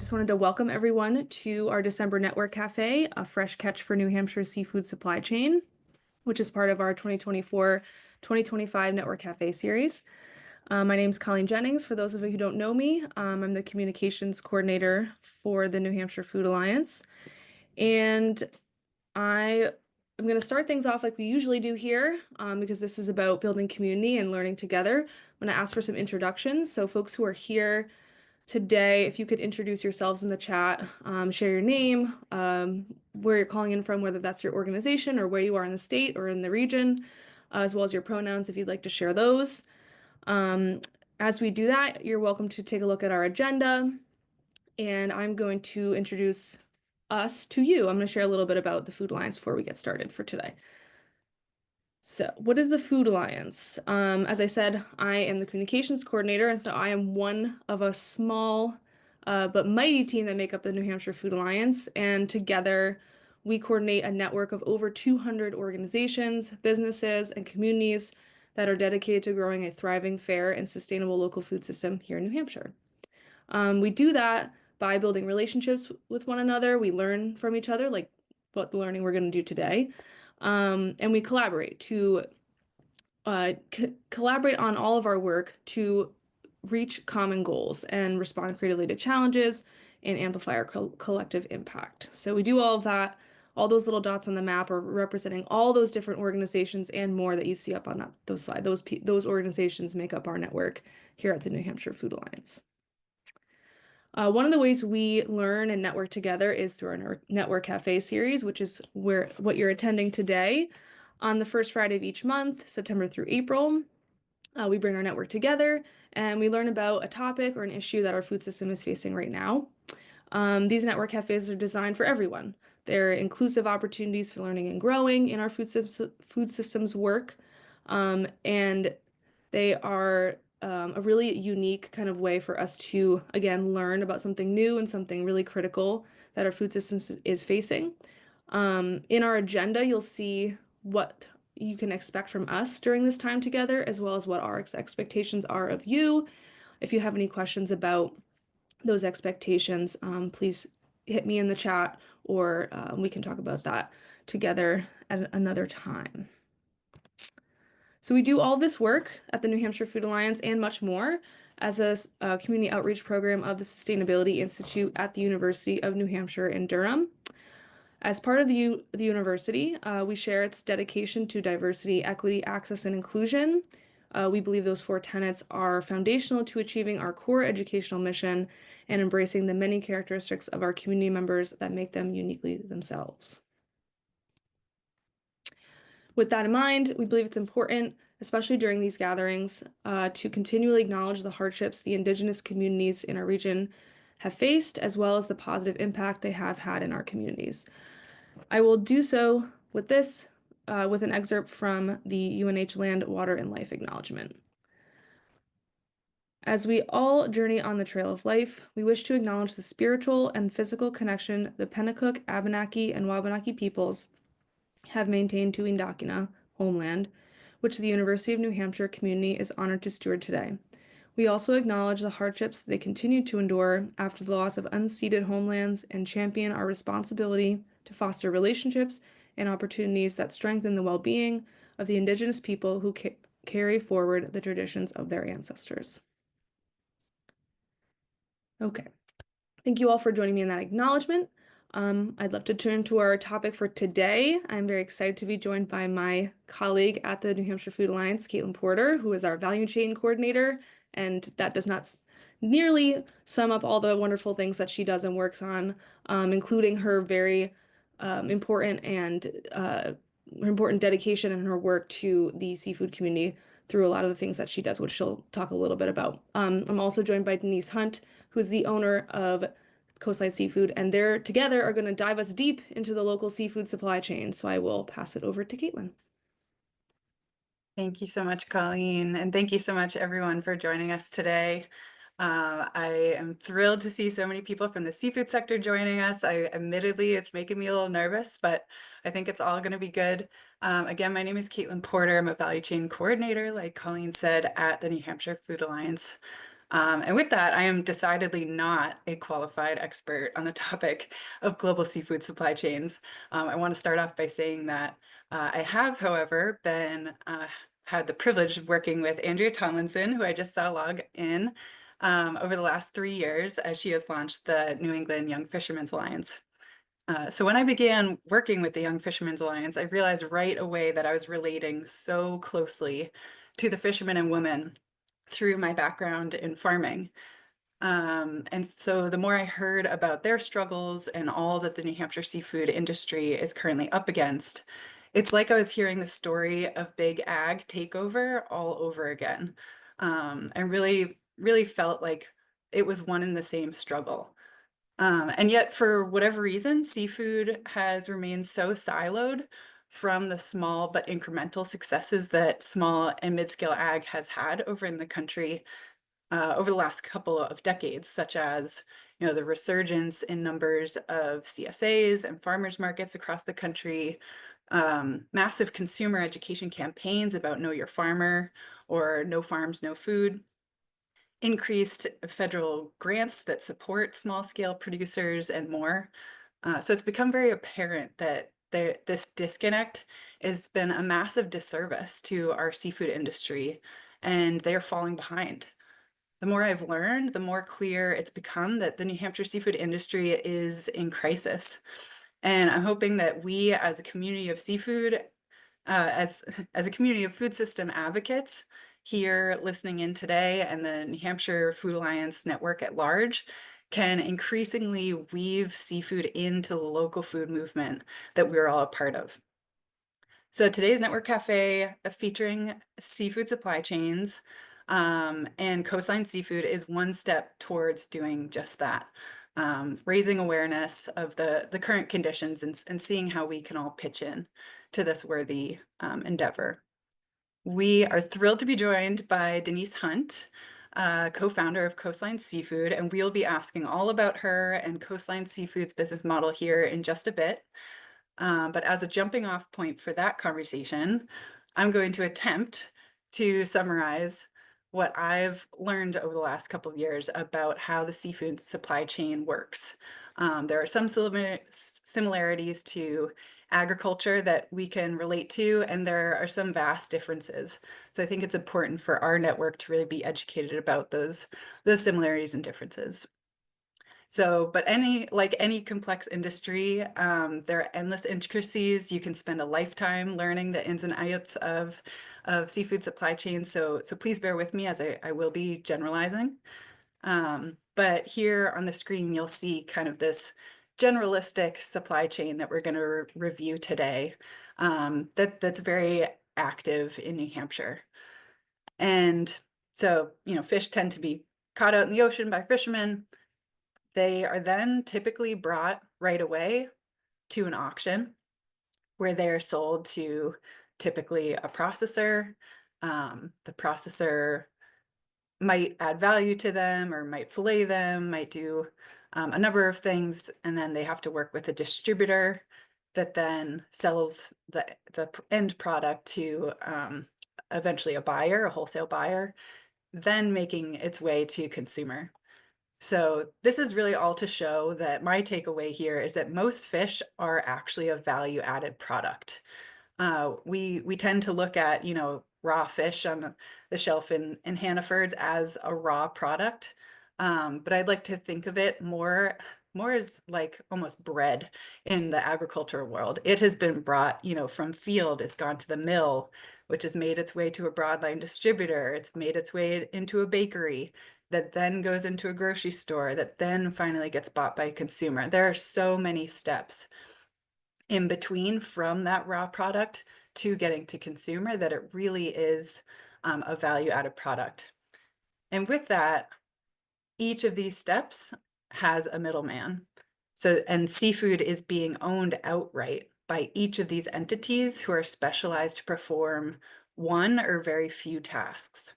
just wanted to welcome everyone to our December Network Cafe, a fresh catch for New Hampshire seafood supply chain, which is part of our 2024-2025 Network Cafe Series. My name is Colleen Jennings. For those of you who don't know me, I'm the communications coordinator for the New Hampshire Food Alliance. And I'm going to start things off like we usually do here, because this is about building community and learning together. I'm going to ask for some introductions. So folks who are here today, if you could introduce yourselves in the chat, share your name, where you're calling in from, whether that's your organization or where you are in the state or in the region, as well as your pronouns if you'd like to share those. As we do that, you're welcome to take a look at our agenda, and I'm going to introduce us to you. I'm going to share a little bit about the Food Alliance before we get started for today. So what is the Food Alliance? As I said, I am the communications coordinator, and so I am one of a small but mighty team that make up the New Hampshire Food Alliance, and together we coordinate a network of over 200 organizations, businesses, and communities that are dedicated to growing a thriving, fair, and sustainable local food system here in New Hampshire. We do that by building relationships with one another. We learn from each other, like what the learning we're going to do today. And we collaborate to collaborate on all of our work to reach common goals and respond creatively to challenges and amplify our collective impact. So we do all of that. All those little dots on the map are representing all those different organizations and more that you see up on those slides. Those organizations make up our network here at the New Hampshire Food Alliance. One of the ways we learn and network together is through our Network Cafe Series, which is what you're attending today. On the first Friday of each month, September through April, we bring our network together and we learn about a topic or an issue that our food system is facing right now. These network cafes are designed for everyone. They're inclusive opportunities for learning and growing in our food systems work, and they are a really unique kind of way for us to, again, learn about something new and something really critical that our food system is facing. In our agenda, you'll see what you can expect from us during this time together, as well as what our expectations are of you. If you have any questions about those expectations, please hit me in the chat, or we can talk about that together at another time. So we do all this work at the New Hampshire Food Alliance and much more as a community outreach program of the Sustainability Institute at the University of New Hampshire in Durham. As part of the university, we share its dedication to diversity, equity, access, and inclusion. We believe those 4 tenets are foundational to achieving our core educational mission and embracing the many characteristics of our community members that make them uniquely themselves. With that in mind, we believe it's important, especially during these gatherings, to continually acknowledge the hardships the Indigenous communities in our region have faced, as well as the positive impact they have had in our communities. I will do so with this, with an excerpt from the UNH Land, Water, and Life Acknowledgement. As we all journey on the trail of life, we wish to acknowledge the spiritual and physical connection the Pennacook, Abenaki, and Wabanaki peoples have maintained to Indakina, homeland, which the University of New Hampshire community is honored to steward today. We also acknowledge the hardships they continue to endure after the loss of unceded homelands and champion our responsibility to foster relationships and opportunities that strengthen the well-being of the Indigenous people who carry forward the traditions of their ancestors. Okay, thank you all for joining me in that acknowledgement. I'd love to turn to our topic for today. I'm very excited to be joined by my colleague at the New Hampshire Food Alliance, Katelyn Porter, who is our value chain coordinator, and that does not nearly sum up all the wonderful things that she does and works on, including her very important dedication and her work to the seafood community through a lot of the things that she does, which she'll talk a little bit about. I'm also joined by Denise Hunt, who's the owner of Coastline Seafood, and they're together are going to dive us deep into the local seafood supply chain. So I will pass it over to Katelyn. Thank you so much, Colleen, and thank you so much, everyone, for joining us today. I am thrilled to see so many people from the seafood sector joining us. Admittedly, it's making me a little nervous, but I think it's all going to be good. Again, my name is Katelyn Porter. I'm a value chain coordinator, like Colleen said, at the New Hampshire Food Alliance. And with that, I am decidedly not a qualified expert on the topic of global seafood supply chains. I want to start off by saying that I have, however, had the privilege of working with Andrea Tomlinson, who I just saw log in over the last 3 years as she has launched the New England Young Fishermen's Alliance. So when I began working with the Young Fishermen's Alliance, I realized right away that I was relating so closely to the fishermen and women through my background in farming. And so the more I heard about their struggles and all that the New Hampshire seafood industry is currently up against, it's like I was hearing the story of big ag takeover all over again. And really felt like it was one and the same struggle. And yet, for whatever reason, seafood has remained so siloed from the small but incremental successes that small and mid-scale ag has had over in the country over the last couple of decades, such as the resurgence in numbers of CSAs and farmers markets across the country, massive consumer education campaigns about Know Your Farmer or No Farms, No Food, increased federal grants that support small scale producers and more. So it's become very apparent that this disconnect has been a massive disservice to our seafood industry, and they're falling behind. The more I've learned, the more clear it's become that the New Hampshire seafood industry is in crisis. And I'm hoping that we as a community of seafood as a community of food system advocates here listening in today, and the New Hampshire Food Alliance network at large, can increasingly weave seafood into the local food movement that we're all a part of. So today's Network Cafe featuring seafood supply chains and Coastline Seafood is one step towards doing just that. Raising awareness of the current conditions and seeing how we can all pitch in to this worthy endeavor. We are thrilled to be joined by Denise Hunt, co-founder of Coastline Seafood, and we'll be asking all about her and Coastline Seafood's business model here in just a bit. But as a jumping off point for that conversation, I'm going to attempt to summarize what I've learned over the last couple of years about how the seafood supply chain works. There are some similarities to agriculture that we can relate to, and there are some vast differences. So I think it's important for our network to really be educated about those similarities and differences. So, but like any complex industry, there are endless intricacies. You can spend a lifetime learning the ins and outs of seafood supply chains. So please bear with me as I will be generalizing. But here on the screen, you'll see kind of this generalistic supply chain that we're going to review today. That's very active in New Hampshire. And so, fish tend to be caught out in the ocean by fishermen. They are then typically brought right away to an auction where they are sold to typically a processor. The processor might add value to them or might fillet them, might do a number of things, and then they have to work with a distributor that then sells the end product to eventually a buyer, a wholesale buyer, then making its way to consumer. So this is really all to show that my takeaway here is that most fish are actually a value added product. We tend to look at, raw fish on the shelf in Hannaford's as a raw product. But I'd like to think of it more as like almost bread in the agricultural world. It has been brought, from field, it's gone to the mill, which has made its way to a broadline distributor. It's made its way into a bakery that then goes into a grocery store that then finally gets bought by a consumer. There are so many steps in between from that raw product to getting to consumer that it really is a value added product. And with that, each of these steps has a middleman. And seafood is being owned outright by each of these entities who are specialized to perform one or very few tasks.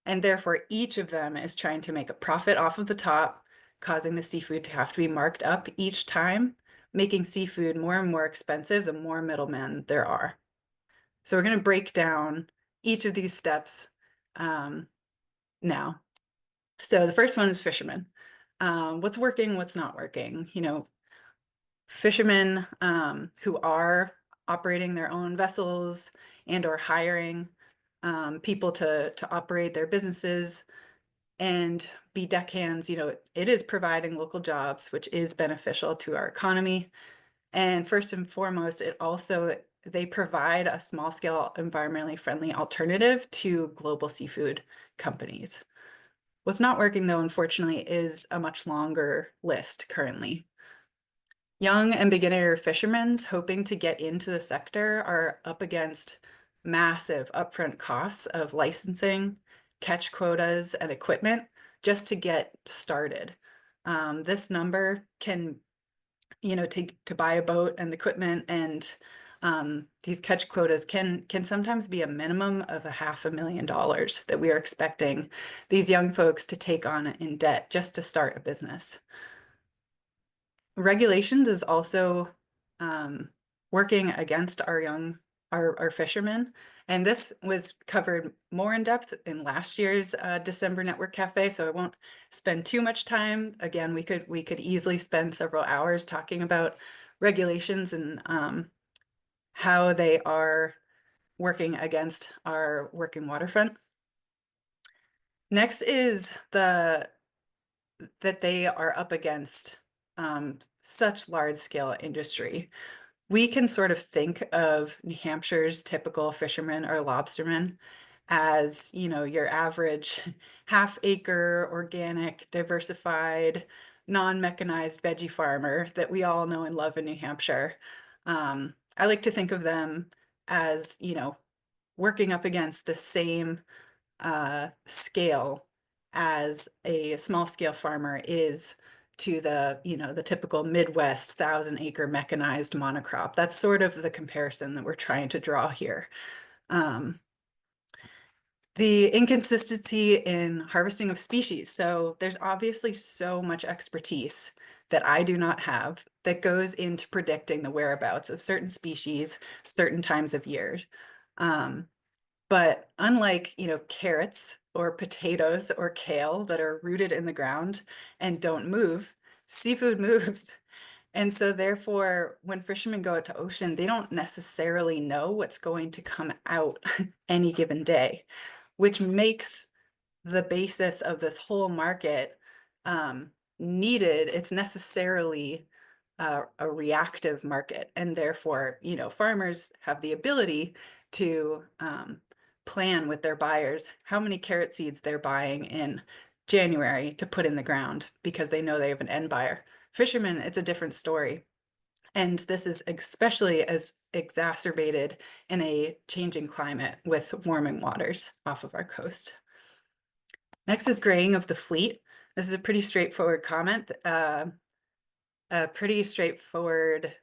And therefore, each of them is trying to make a profit off of the top, causing the seafood to have to be marked up each time, making seafood more and more expensive the more middlemen there are. So we're going to break down each of these steps now. So the first one is fishermen. What's working, what's not working? Fishermen who are operating their own vessels and or hiring people to operate their businesses and be deckhands, it is providing local jobs, which is beneficial to our economy. And first and foremost, they provide a small scale, environmentally friendly alternative to global seafood companies. What's not working, though, unfortunately, is a much longer list currently. Young and beginner fishermen hoping to get into the sector are up against massive upfront costs of licensing, catch quotas, and equipment just to get started. This number can, to buy a boat and the equipment and these catch quotas can sometimes be a minimum of $500,000 that we are expecting these young folks to take on in debt just to start a business. Regulations is also working against our fishermen, and this was covered more in depth in last year's December Network Cafe, so I won't spend too much time. Again, we could easily spend several hours talking about regulations and how they are working against our working waterfront. Next is that they are up against such large scale industry. We can sort of think of New Hampshire's typical fisherman or lobsterman as, your average half-acre, organic, diversified, non-mechanized veggie farmer that we all know and love in New Hampshire. I like to think of them as, working up against the same scale as a small scale farmer is to the typical Midwest 1,000-acre mechanized monocrop. That's sort of the comparison that we're trying to draw here. The inconsistency in harvesting of species. So there's obviously so much expertise that I do not have that goes into predicting the whereabouts of certain species, certain times of years. But unlike, carrots or potatoes or kale that are rooted in the ground and don't move, seafood moves. And so therefore, when fishermen go out to ocean, they don't necessarily know what's going to come out any given day, which makes the basis of this whole market needed. It's necessarily a reactive market, and therefore, farmers have the ability to plan with their buyers how many carrot seeds they're buying in January to put in the ground because they know they have an end buyer. Fishermen, it's a different story. And this is especially as exacerbated in a changing climate with warming waters off of our coast. Next is graying of the fleet. This is a pretty straightforward comment, a pretty straightforward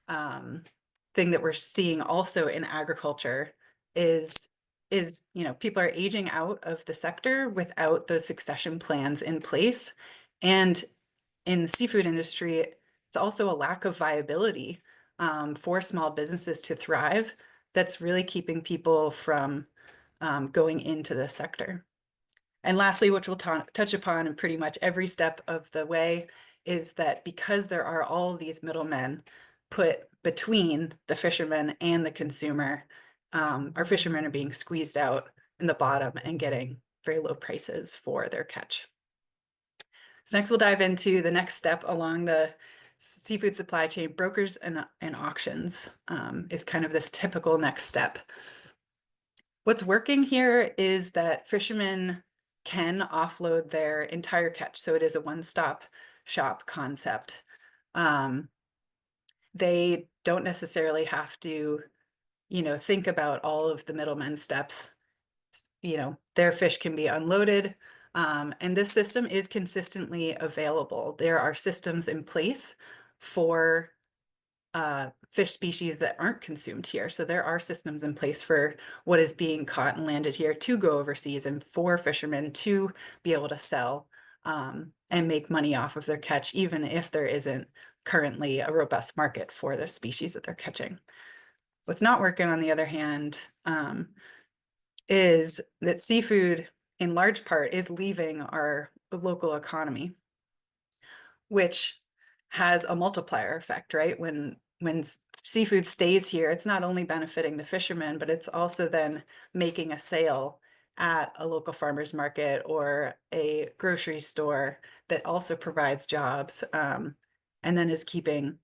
thing that we're seeing also in agriculture is people are aging out of the sector without those succession plans in place. And in the seafood industry, it's also a lack of viability for small businesses to thrive that's really keeping people from going into the sector. And lastly, which we'll touch upon in pretty much every step of the way, is that because there are all these middlemen put between the fishermen and the consumer, our fishermen are being squeezed out in the bottom and getting very low prices for their catch. So next we'll dive into the next step along the seafood supply chain. Brokers and auctions is kind of this typical next step. What's working here is that fishermen can offload their entire catch. So it is a one-stop shop concept. They don't necessarily have to, think about all of the middlemen steps. Their fish can be unloaded. And this system is consistently available. There are systems in place for fish species that aren't consumed here. So there are systems in place for what is being caught and landed here to go overseas and for fishermen to be able to sell and make money off of their catch, even if there isn't currently a robust market for the species that they're catching. What's not working, on the other hand, is that seafood in large part is leaving our local economy, which has a multiplier effect, right? When seafood stays here, it's not only benefiting the fishermen, but it's also then making a sale at a local farmer's market or a grocery store that also provides jobs, and then is keeping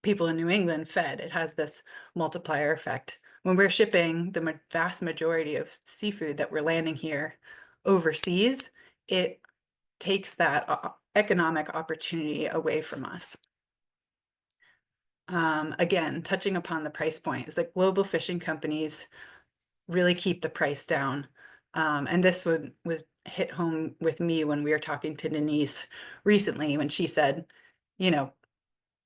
people in New England fed. It has this multiplier effect. When we're shipping the vast majority of seafood that we're landing here overseas, it takes that economic opportunity away from us. Again, touching upon the price point, is that global fishing companies really keep the price down. And this was hit home with me when we were talking to Denise recently, when she said, you know,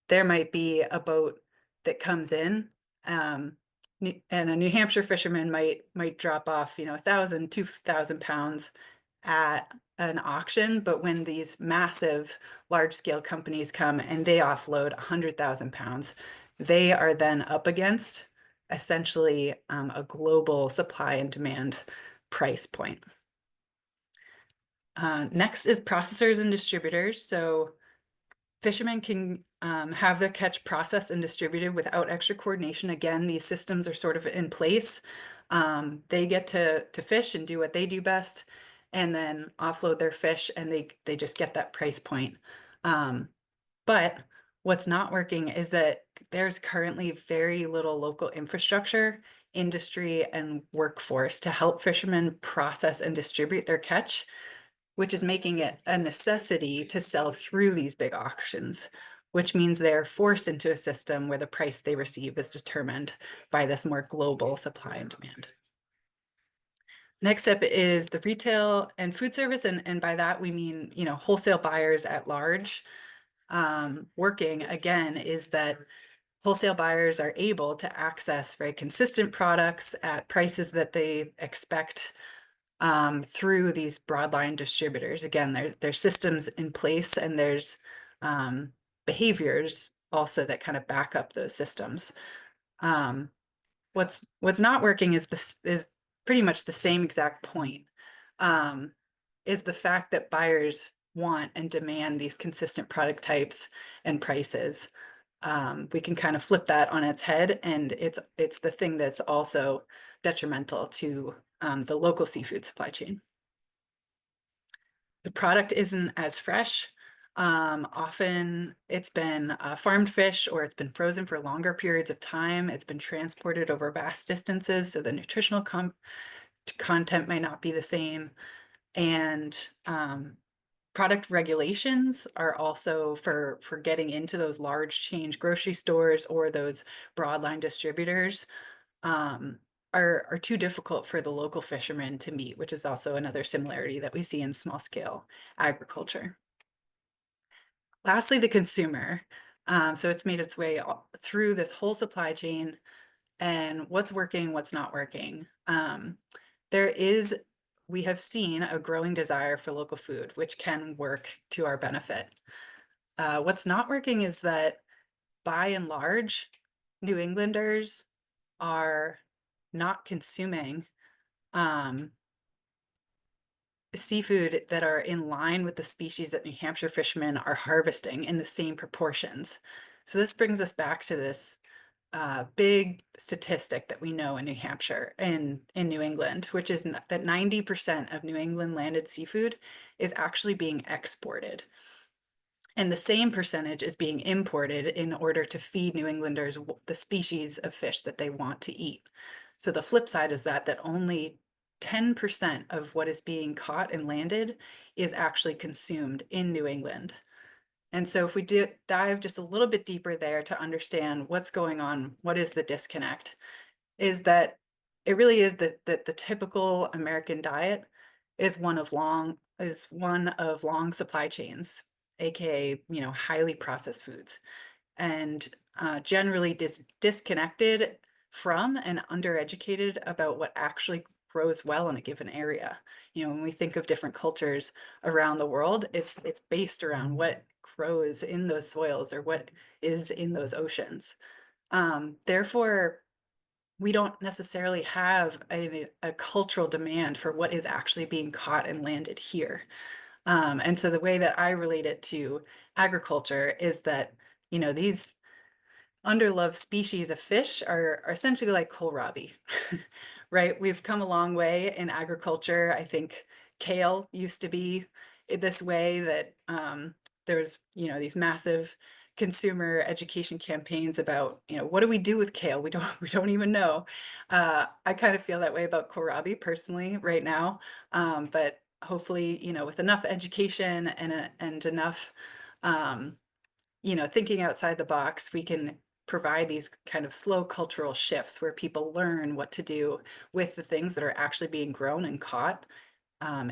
there might be a boat that comes in, and a New Hampshire fisherman might drop off, 1,000, 2,000 pounds at an auction, but when these massive large scale companies come and they offload 100,000 pounds, they are then up against essentially a global supply and demand price point. Next is processors and distributors. So fishermen can have their catch processed and distributed without extra coordination. Again, these systems are sort of in place. They get to fish and do what they do best, and then offload their fish, and they just get that price point. But what's not working is that there's currently very little local infrastructure, industry, and workforce to help fishermen process and distribute their catch, which is making it a necessity to sell through these big auctions, which means they're forced into a system where the price they receive is determined by this more global supply and demand. Next step is the retail and food service, and by that we mean, wholesale buyers at large. Working again is that wholesale buyers are able to access very consistent products at prices that they expect through these broadline distributors. Again, there's systems in place, and there's behaviors also that kind of back up those systems. What's not working is pretty much the same exact point, is the fact that buyers want and demand these consistent product types and prices. We can kind of flip that on its head, and it's the thing that's also detrimental to the local seafood supply chain. The product isn't as fresh. Often it's been farmed fish, or it's been frozen for longer periods of time. It's been transported over vast distances, so the nutritional content might not be the same. And product regulations are also for getting into those large chain grocery stores or those broadline distributors are too difficult for the local fishermen to meet, which is also another similarity that we see in small scale agriculture. Lastly, the consumer. So it's made its way through this whole supply chain, and what's working, what's not working. We have seen a growing desire for local food, which can work to our benefit. What's not working is that, by and large, New Englanders are not consuming seafood that are in line with the species that New Hampshire fishermen are harvesting in the same proportions. So this brings us back to this big statistic that we know in New Hampshire and in New England, which is that 90% of New England landed seafood is actually being exported. And the same percentage is being imported in order to feed New Englanders the species of fish that they want to eat. So the flip side is that only 10% of what is being caught and landed is actually consumed in New England. And so if we dive just a little bit deeper there to understand what's going on, what is the disconnect, is that it really is that the typical American diet is one of long supply chains, aka highly processed foods, and generally disconnected from and undereducated about what actually grows well in a given area. When we think of different cultures around the world, it's based around what grows in those soils or what is in those oceans. Therefore, we don't necessarily have a cultural demand for what is actually being caught and landed here. And so the way that I relate it to agriculture is that, these underloved species of fish are essentially like kohlrabi, right? We've come a long way in agriculture. I think kale used to be this way that there's, these massive consumer education campaigns about, what do we do with kale? We don't even know. I kind of feel that way about kohlrabi personally right now. But hopefully, with enough education and enough, um, thinking outside the box, we can provide these kind of slow cultural shifts where people learn what to do with the things that are actually being grown and caught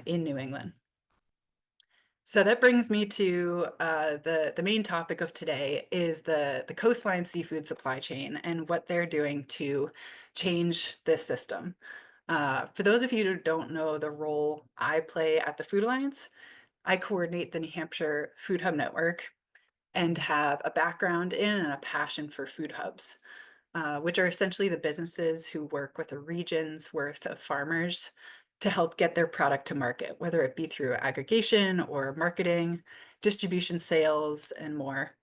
in New England. So that brings me to the main topic of today is the coastline seafood supply chain and what they're doing to change this system. For those of you who don't know the role I play at the Food Alliance, I coordinate the New Hampshire Food Hub Network and have a background in and a passion for food hubs, which are essentially the businesses who work with a region's worth of farmers to help get their product to market, whether it be through aggregation or marketing, distribution, sales, and more.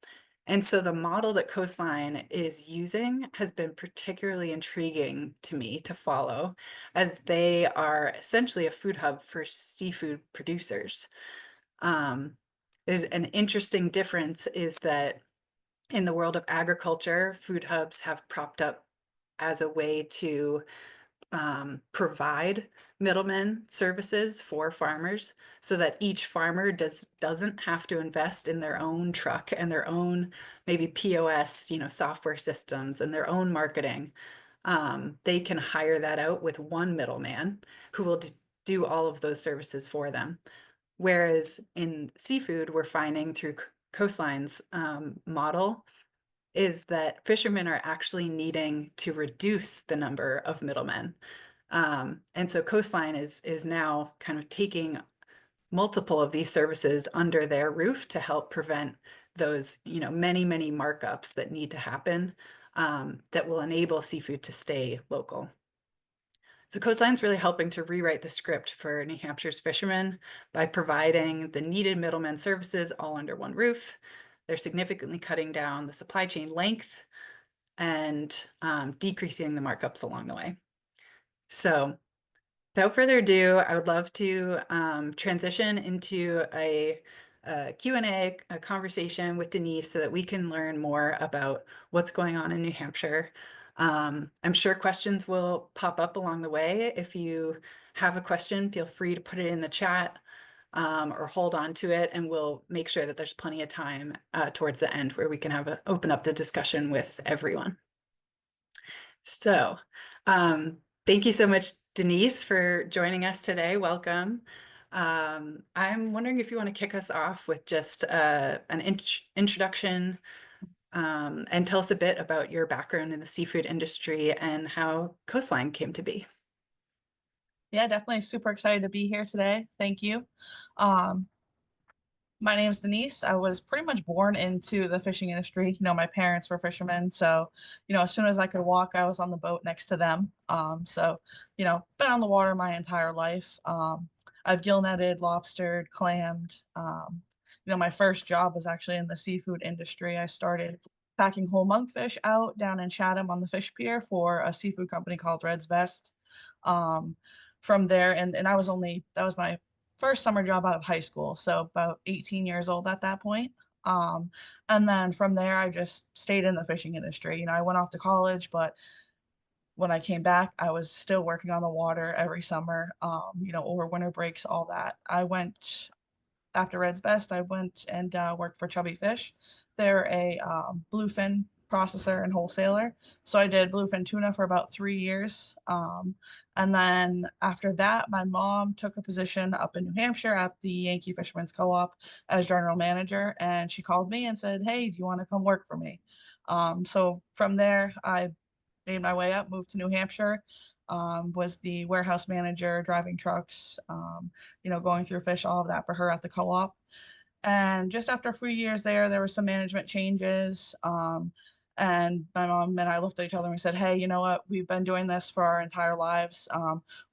And so the model that Coastline is using has been particularly intriguing to me to follow, as they are essentially a food hub for seafood producers. There's an interesting difference is that in the world of agriculture, food hubs have propped up as a way to provide middlemen services for farmers so that each farmer doesn't have to invest in their own truck and their own maybe POS, software systems and their own marketing. They can hire that out with one middleman who will do all of those services for them. Whereas in seafood, we're finding through Coastline's model is that fishermen are actually needing to reduce the number of middlemen. And so Coastline is now kind of taking multiple of these services under their roof to help prevent those, many, many markups that need to happen that will enable seafood to stay local. So Coastline's really helping to rewrite the script for New Hampshire's fishermen by providing the needed middlemen services all under one roof. They're significantly cutting down the supply chain length and decreasing the markups along the way. So without further ado, I would love to transition into a Q&A, a conversation with Denise so that we can learn more about what's going on in New Hampshire. I'm sure questions will pop up along the way. If you have a question, feel free to put it in the chat or hold on to it, and we'll make sure that there's plenty of time towards the end where we can open up the discussion with everyone. So thank you so much, Denise, for joining us today. Welcome. I'm wondering if you want to kick us off with just an introduction and tell us a bit about your background in the seafood industry and how Coastline came to be. Yeah, definitely super excited to be here today. Thank you. Um, my name is Denise. I was pretty much born into the fishing industry. My parents were fishermen. So, as soon as I could walk, I was on the boat next to them. Been on the water my entire life. I've gill netted, lobstered, clammed. My first job was actually in the seafood industry. I started packing whole monkfish out down in Chatham on the fish pier for a seafood company called Red's Best. From there, and that was my first summer job out of high school, so about 18 years old at that point. And then from there, I just stayed in the fishing industry. I went off to college, but when I came back, I was still working on the water every summer, over winter breaks, all that. After Red's Best, I went and worked for Chubby Fish. They're a bluefin processor and wholesaler. So I did bluefin tuna for about 3 years. And then after that, my mom took a position up in New Hampshire at the Yankee Fishermen's Co-op as general manager. And she called me and said, "Hey, do you want to come work for me?" So from there, I made my way up, moved to New Hampshire, was the warehouse manager, driving trucks, going through fish, all of that for her at the co-op. And just after a few years there were some management changes. And my mom and I looked at each other and we said, "Hey, you know what? We've been doing this for our entire lives.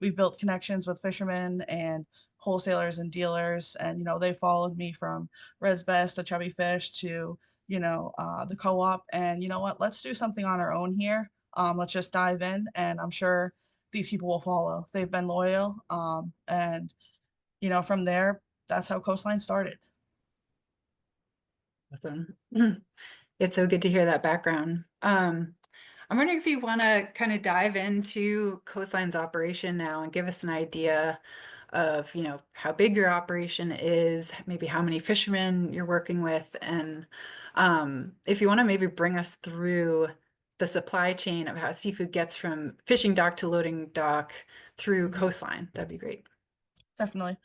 We've built connections with fishermen and wholesalers and dealers, and they followed me from Red's Best to Chubby Fish to the co-op. And you know what? Let's do something on our own here. Let's just dive in, and I'm sure these people will follow. They've been loyal, and from there, that's how Coastline started. Awesome. It's so good to hear that background. I'm wondering if you want to kind of dive into Coastline's operation now and give us an idea of, how big your operation is, maybe how many fishermen you're working with, and if you want to maybe bring us through the supply chain of how seafood gets from fishing dock to loading dock through Coastline, that'd be great. Definitely.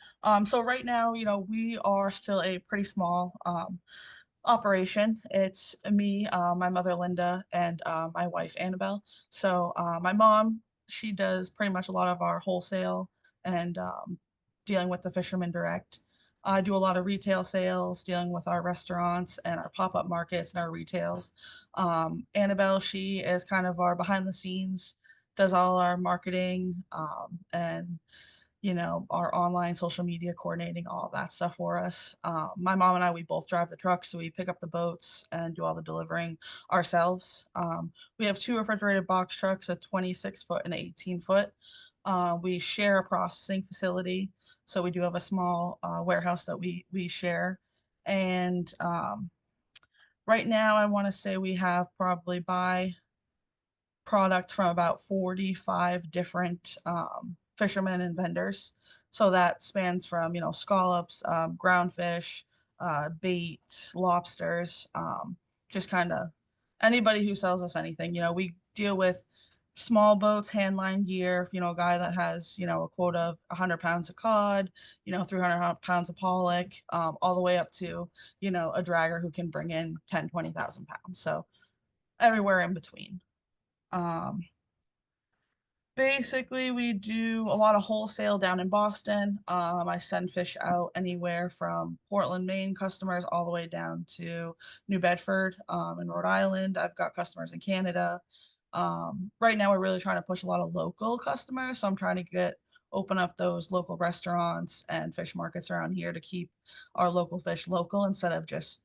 So right now, we are still a pretty small operation. It's me, my mother Linda, and my wife Annabelle. So my mom, she does pretty much a lot of our wholesale and dealing with the fishermen direct. I do a lot of retail sales, dealing with our restaurants and our pop-up markets and our retails. Annabelle, she is kind of our behind the scenes, does all our marketing and our online social media coordinating, all that stuff for us. My mom and I, we both drive the truck, so we pick up the boats and do all the delivering ourselves. We have two refrigerated box trucks, a 26-foot and 18-foot. We share a processing facility, so we do have a small warehouse that we share. And right now, I want to say we have probably by product from about 45 different fishermen and vendors. So that spans from, scallops, ground fish, bait, lobsters, just kind of anybody who sells us anything. We deal with small boats, hand line gear, a guy that has, a quota of 100 pounds of cod, 300 pounds of pollock, all the way up to, a dragger who can bring in 10, 20,000 pounds. So everywhere in between. Um, Basically, we do a lot of wholesale down in Boston. I send fish out anywhere from Portland, Maine customers all the way down to New Bedford in Rhode Island. I've got customers in Canada. Right now, we're really trying to push a lot of local customers. So I'm trying to open up those local restaurants and fish markets around here to keep our local fish local instead of just,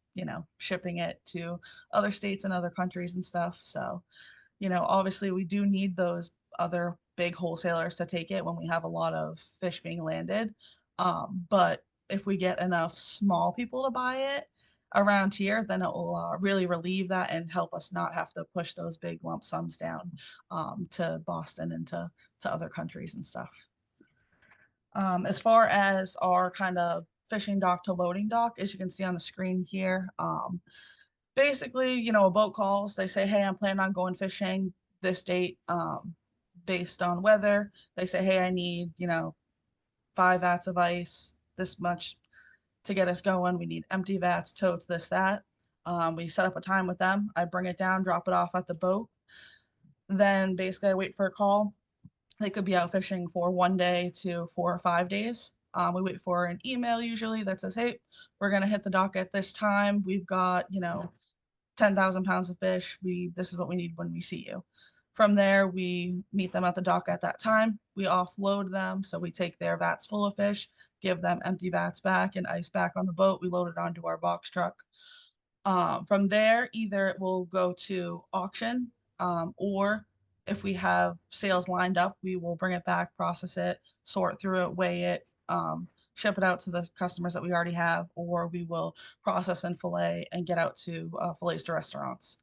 shipping it to other states and other countries and stuff. So obviously we do need those other big wholesalers to take it when we have a lot of fish being landed. But if we get enough small people to buy it around here, then it will really relieve that and help us not have to push those big lump sums down to Boston and to other countries and stuff. As far as our kind of fishing dock to loading dock, as you can see on the screen here, basically, a boat calls, they say, hey, I'm planning on going fishing this date, based on weather. They say, hey, I need, 5 vats of ice, this much to get us going. We need empty vats, totes, this, that. We set up a time with them. I bring it down, drop it off at the boat. Then basically I wait for a call. They could be out fishing for 1 day to 4 or 5 days. We wait for an email usually that says, hey, we're going to hit the dock at this time. We've got, 10,000 pounds of fish. This is what we need when we see you. From there, we meet them at the dock at that time. We offload them. So we take their vats full of fish, give them empty vats back and ice back on the boat. We load it onto our box truck. From there, either it will go to auction, or if we have sales lined up, we will bring it back, process it, sort through it, weigh it, ship it out to the customers that we already have, or we will process and fillet and get out to fillets to restaurants.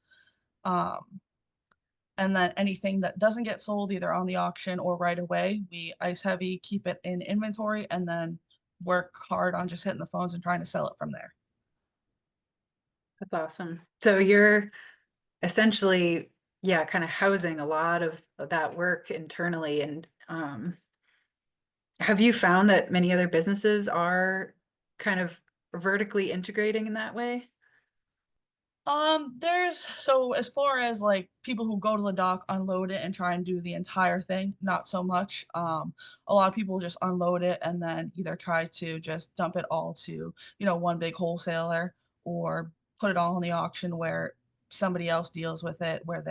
And then anything that doesn't get sold either on the auction or right away, we ice heavy, keep it in inventory, and then work hard on just hitting the phones and trying to sell it from there. That's awesome. So you're essentially, kind of housing a lot of that work internally. And have you found that many other businesses are kind of vertically integrating in that way? So as far as like people who go to the dock, unload it and try and do the entire thing, not so much. A lot of people just unload it and then either try to just dump it all to, one big wholesaler, or put it all in the auction where somebody else deals with it, where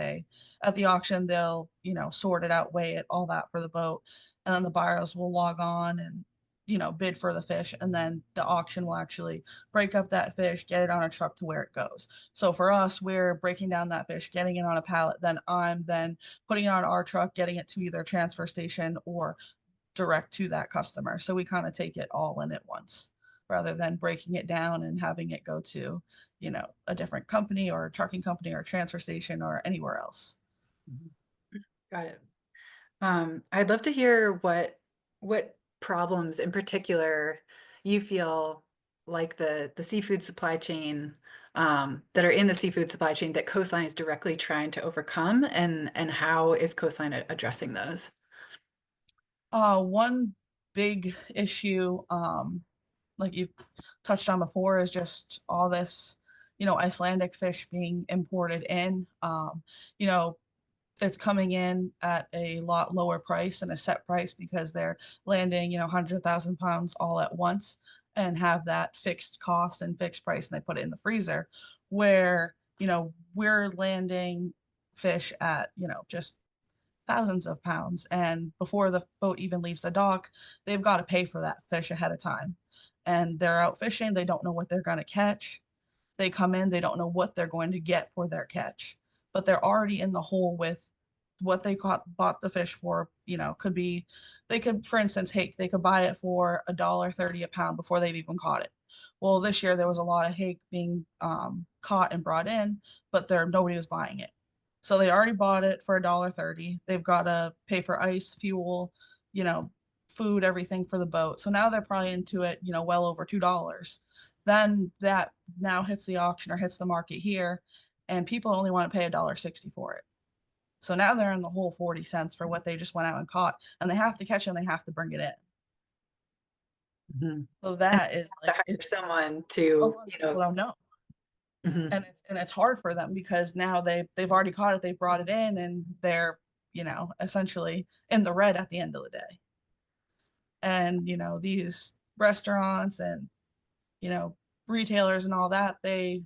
at the auction, they'll, sort it out, weigh it, all that for the boat. And then the buyers will log on and bid for the fish, and then the auction will actually break up that fish, get it on a truck to where it goes. So for us, we're breaking down that fish, getting it on a pallet, then I'm then putting it on our truck, getting it to either transfer station or direct to that customer. So we kind of take it all in at once rather than breaking it down and having it go to, a different company or a trucking company or a transfer station or anywhere else. Got it. I'd love to hear what problems in particular you feel like the seafood supply chain, that are in the seafood supply chain that Coastline is directly trying to overcome, and how is Coastline addressing those? One big issue, like you touched on before, is just all this, Icelandic fish being imported in. You know, it's coming in at a lot lower price and a set price because they're landing, 100,000 pounds all at once and have that fixed cost and fixed price, and they put it in the freezer. Where, we're landing fish at, just thousands of pounds. And before the boat even leaves the dock, they've got to pay for that fish ahead of time. And they're out fishing, they don't know what they're going to catch. They come in, they don't know what they're going to get for their catch, but they're already in the hole with what they bought the fish for. Could be, they could, for instance, hake, they could buy it for $1.30 a pound before they've even caught it. Well, this year there was a lot of hake being caught and brought in, but nobody was buying it. So they already bought it for $1.30. They've got to pay for ice, fuel, you know, food, everything for the boat. So now they're probably into it, well over $2. Then that now hits the auction or hits the market here, and people only want to pay $1.60 for it. So now they're in the whole 40 cents for what they just went out and caught, and they have to catch it and they have to bring it in. Mm-hmm. So that is To like, hire it's someone a to, lot of people don't know. mhm. And it's hard for them because now they've already caught it, they brought it in, and they're, essentially in the red at the end of the day. And these restaurants and you know retailers and all that, they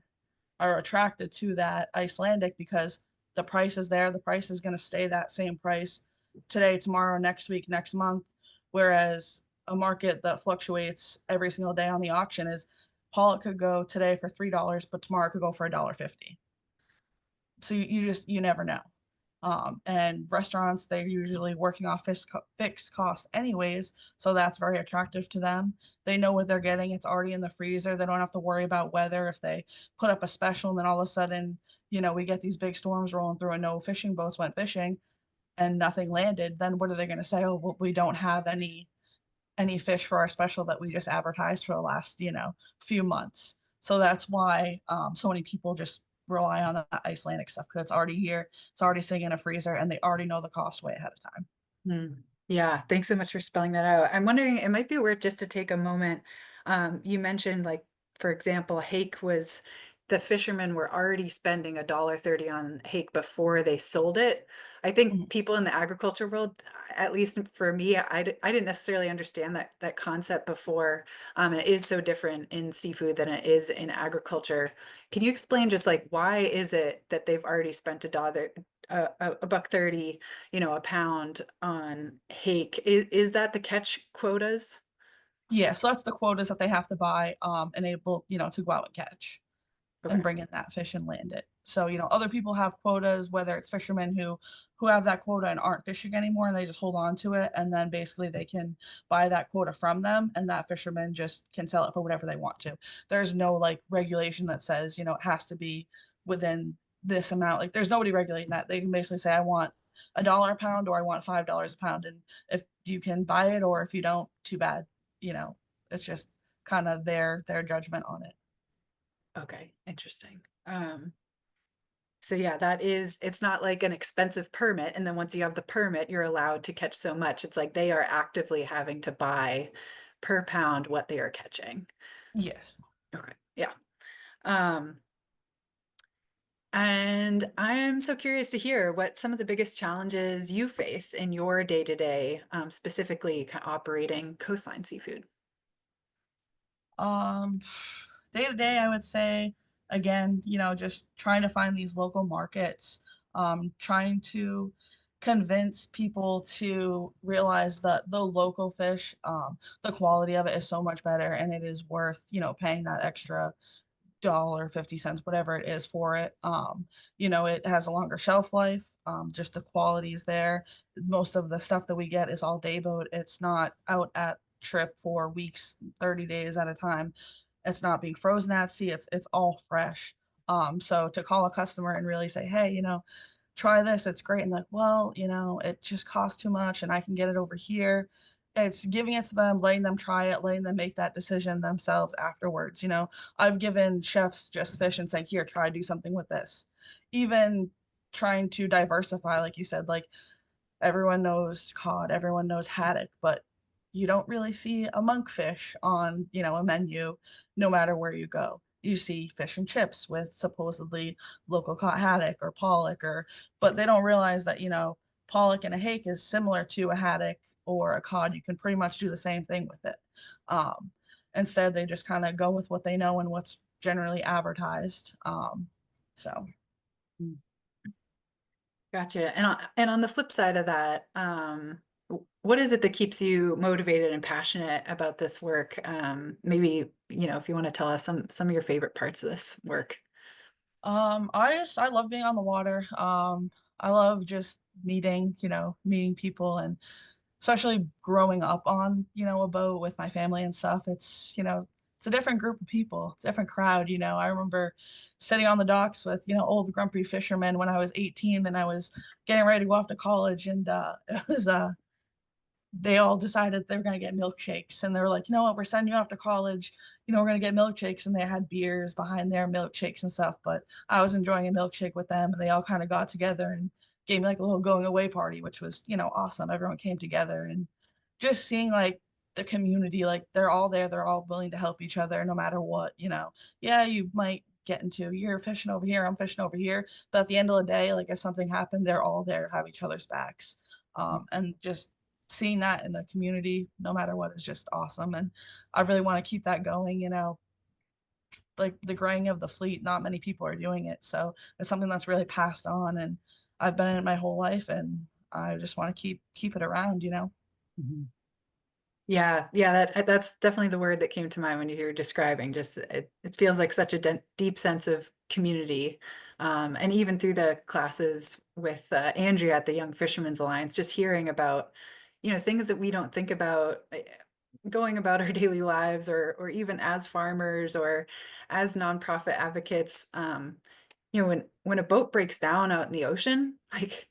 are attracted to that Icelandic because the price is there. The price is going to stay that same price today, tomorrow, next week, next month. Whereas a market that fluctuates every single day on the auction is, pollock could go today for $3, but tomorrow it could go for $1.50. So you never know. And restaurants, they're usually working off fixed costs anyways, so that's very attractive to them. They know what they're getting, it's already in the freezer, they don't have to worry about weather. If they put up a special and then all of a sudden, we get these big storms rolling through and no fishing boats went fishing and nothing landed, then what are they going to say? Oh, well, we don't have any fish for our special that we just advertised for the last few months. So that's why so many people just rely on the Icelandic stuff, because it's already here, it's already sitting in a freezer, and they already know the cost way ahead of time. Yeah, thanks so much for spelling that out. I'm wondering, it might be worth just to take a moment. You mentioned, like, for example, hake was, the fishermen were already spending $1.30 on hake before they sold it. I think Mhm. people in the agriculture world, at least for me, I didn't necessarily understand that concept before. It is so different in seafood than it is in agriculture. Can you explain just like, why is it that they've already spent a buck 30, a pound on hake? Is that the catch quotas? Yeah, so that's the quotas that they have to buy and able to go out and catch and Okay. bring in that fish and land it. So, other people have quotas, whether it's fishermen who have that quota and aren't fishing anymore, and they just hold on to it, and then basically they can buy that quota from them, and that fisherman just can sell it for whatever they want to. There's no like regulation that says, it has to be within this amount. Like there's nobody regulating that. They can basically say, I want $1 a pound or I want $5 a pound. And if you can buy it or if you don't, too bad. You know, it's just kind of their judgment on it. Okay, interesting. So yeah, it's not like an expensive permit, and then once you have the permit, you're allowed to catch so much. It's like they are actively having to buy per pound what they are catching. Yes. Okay, yeah. Um, and I'm so curious to hear what some of the biggest challenges you face in your day-to-day, specifically operating Coastline Seafood. Um, Day to day, I would say, again, just trying to find these local markets, trying to convince people to realize that the local fish, the quality of it is so much better, and it is worth, paying that extra dollar 50 cents, whatever it is for it. It has a longer shelf life. Just the quality is there. Most of the stuff that we get is all day boat. It's not out at trip for weeks, 30 days at a time. It's not being frozen at sea. It's all fresh. So to call a customer and really say, hey, try this, it's great. And like, well, it just costs too much and I can get it over here. It's giving it to them, letting them try it, letting them make that decision themselves afterwards. I've given chefs just fish and saying, here, try do something with this. Even trying to diversify, like you said, like everyone knows cod, everyone knows haddock, but you don't really see a monkfish on, a menu no matter where you go. You see fish and chips with supposedly local caught haddock or pollock, but they don't realize that, pollock and a hake is similar to a haddock or a cod. You can pretty much do the same thing with it. Instead, they just kind of go with what they know and what's generally advertised. So Gotcha. And on the flip side of that, what is it that keeps you motivated and passionate about this work? Maybe, if you want to tell us some of your favorite parts of this work. I love being on the water. I love just meeting people, and especially growing up on, a boat with my family and stuff. It's a different group of people, it's a different crowd. I remember sitting on the docks with, old grumpy fishermen when I was 18 and I was getting ready to go off to college, and it was they all decided they were going to get milkshakes, and they were like, you know what, we're sending you off to college, we're going to get milkshakes, and they had beers behind their milkshakes and stuff, but I was enjoying a milkshake with them, and they all kind of got together and gave me like a little going away party, which was, awesome. Everyone came together, and just seeing like the community, like they're all there, they're all willing to help each other no matter what. Yeah, you might get into, you're fishing over here, I'm fishing over here, but at the end of the day, like if something happened, they're all there to have each other's backs. And just seeing that in the community, no matter what, is just awesome. And I really want to keep that going. Like the graying of the fleet, not many people are doing it. So it's something that's really passed on, and I've been in it my whole life, and I just want to keep it around. Mhm. Yeah, that's definitely the word that came to mind when you were describing. Just it feels like such a deep sense of community, and even through the classes with Andrea at the Young Fishermen's Alliance, just hearing about things that we don't think about going about our daily lives, or even as farmers or as nonprofit advocates. When a boat breaks down out in the ocean, like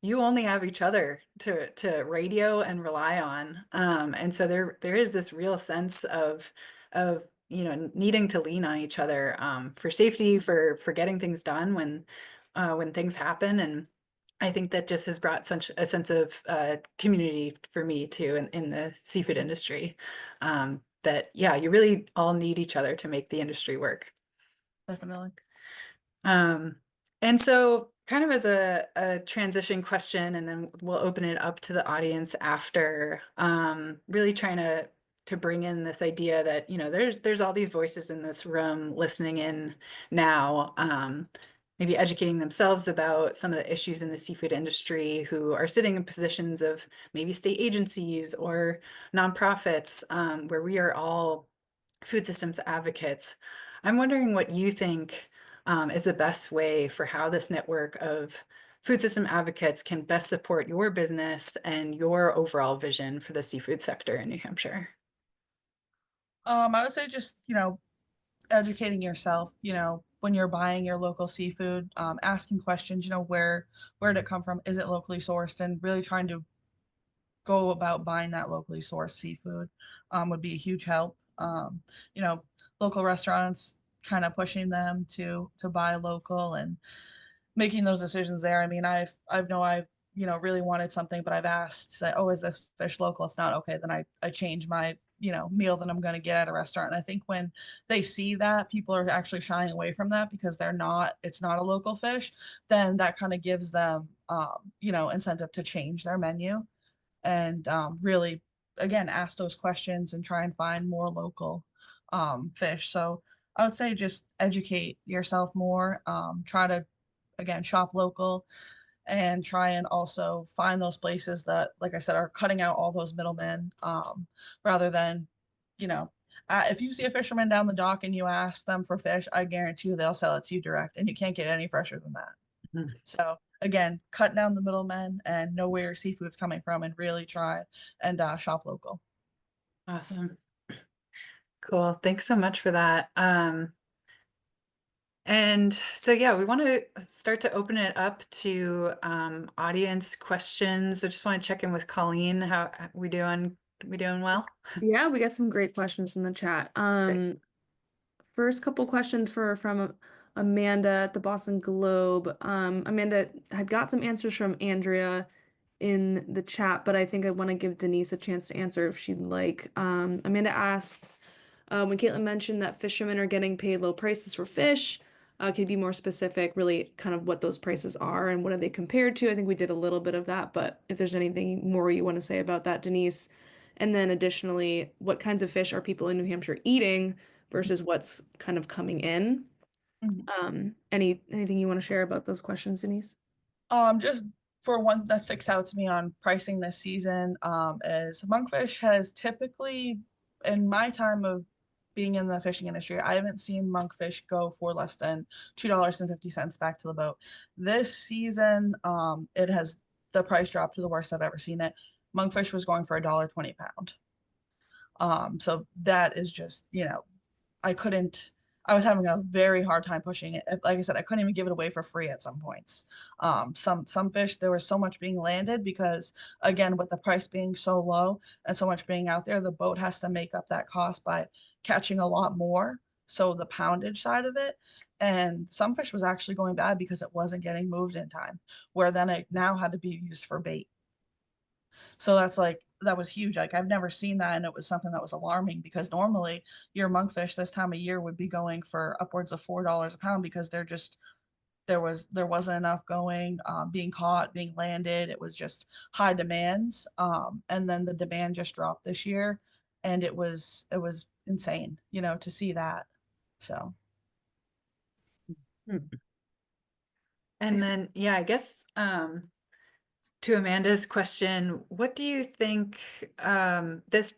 you only have each other to radio and rely on. And so there is this real sense of needing to lean on each other for safety, for getting things done when things happen. And I think that just has brought such a sense of community for me too in the seafood industry. That yeah, you really all need each other to make the industry work. Definitely. And so kind of as a transition question, and then we'll open it up to the audience after, really trying to bring in this idea that, there's all these voices in this room listening in now, maybe educating themselves about some of the issues in the seafood industry, who are sitting in positions of maybe state agencies or nonprofits, where we are all food systems advocates. I'm wondering what you think is the best way for how this network of food system advocates can best support your business and your overall vision for the seafood sector in New Hampshire. I would say just, educating yourself, when you're buying your local seafood, asking questions, where did it come from? Is it locally sourced? And really trying to go about buying that locally sourced seafood would be a huge help. You know, local restaurants, kind of pushing them to buy local and making those decisions there. I mean, I've really wanted something, but I've asked, say, oh, is this fish local? It's not. Okay, then I change my meal that I'm going to get at a restaurant. And I think when they see that people are actually shying away from that because it's not a local fish, then that kind of gives them incentive to change their menu and really, again, ask those questions and try and find more local fish. So I would say just educate yourself more. Try to, again, shop local. and try and also find those places that, like I said, are cutting out all those middlemen, rather than, you know, if you see a fisherman down the dock and you ask them for fish, I guarantee you they'll sell it to you direct, and you can't get any fresher than that. Mhm. So again, cut down the middlemen and know where your seafood's coming from, and really try and shop local. Awesome. Cool. Thanks so much for that. And so, yeah, we want to start to open it up to audience questions. I just want to check in with Colleen. How we doing? We doing well? Yeah, we got some great questions in the chat. Great. First couple questions from Amanda at the Boston Globe. Amanda had got some answers from Andrea in the chat, but I think I want to give Denise a chance to answer if she'd like. Amanda asks, when Katelyn mentioned that fishermen are getting paid low prices for fish, could you be more specific, really kind of what those prices are and what are they compared to? I think we did a little bit of that, but if there's anything more you want to say about that, Denise. And then additionally, what kinds of fish are people in New Hampshire eating versus what's kind of coming in? Mhm. Anything you want to share about those questions, Denise? Just for one that sticks out to me on pricing this season, is monkfish has typically, in my time of being in the fishing industry, I haven't seen monkfish go for less than $2.50 back to the boat. This season, it has, the price dropped to the worst I've ever seen it. Monkfish was going for $1.20 a pound. So that is just, I couldn't, I was having a very hard time pushing it. Like I said, I couldn't even give it away for free at some points. Some fish, there was so much being landed because, again, with the price being so low and so much being out there, the boat has to make up that cost by catching a lot more. So the poundage side of it, and some fish was actually going bad because it wasn't getting moved in time, where then it now had to be used for bait. So that's like, that was huge. Like I've never seen that, and it was something that was alarming because normally your monkfish this time of year would be going for upwards of $4 a pound because they're just, there wasn't enough going, being caught, being landed. It was just high demands, and then the demand just dropped this year, and it was insane, to see that. So And then, yeah, I guess to Amanda's question, what do you think, this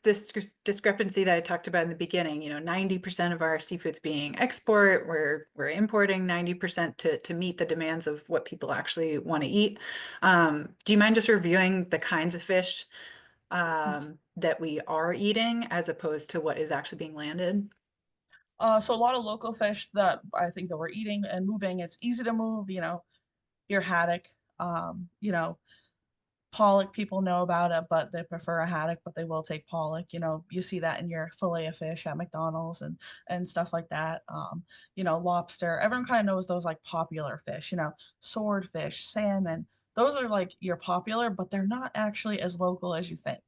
discrepancy that I talked about in the beginning, 90% of our seafood's being export, we're importing 90% to meet the demands of what people actually want to eat. Do you mind just reviewing the kinds of fish that we are eating as opposed to what is actually being landed? so a lot of local fish that I think that we're eating and moving, it's easy to move, your haddock, pollock, people know about it, but they prefer a haddock, but they will take pollock. You see that in your fillet of fish at McDonald's and stuff like that. Lobster. Everyone kind of knows those like popular fish, swordfish, salmon. Those are like your popular, but they're not actually as local as you think.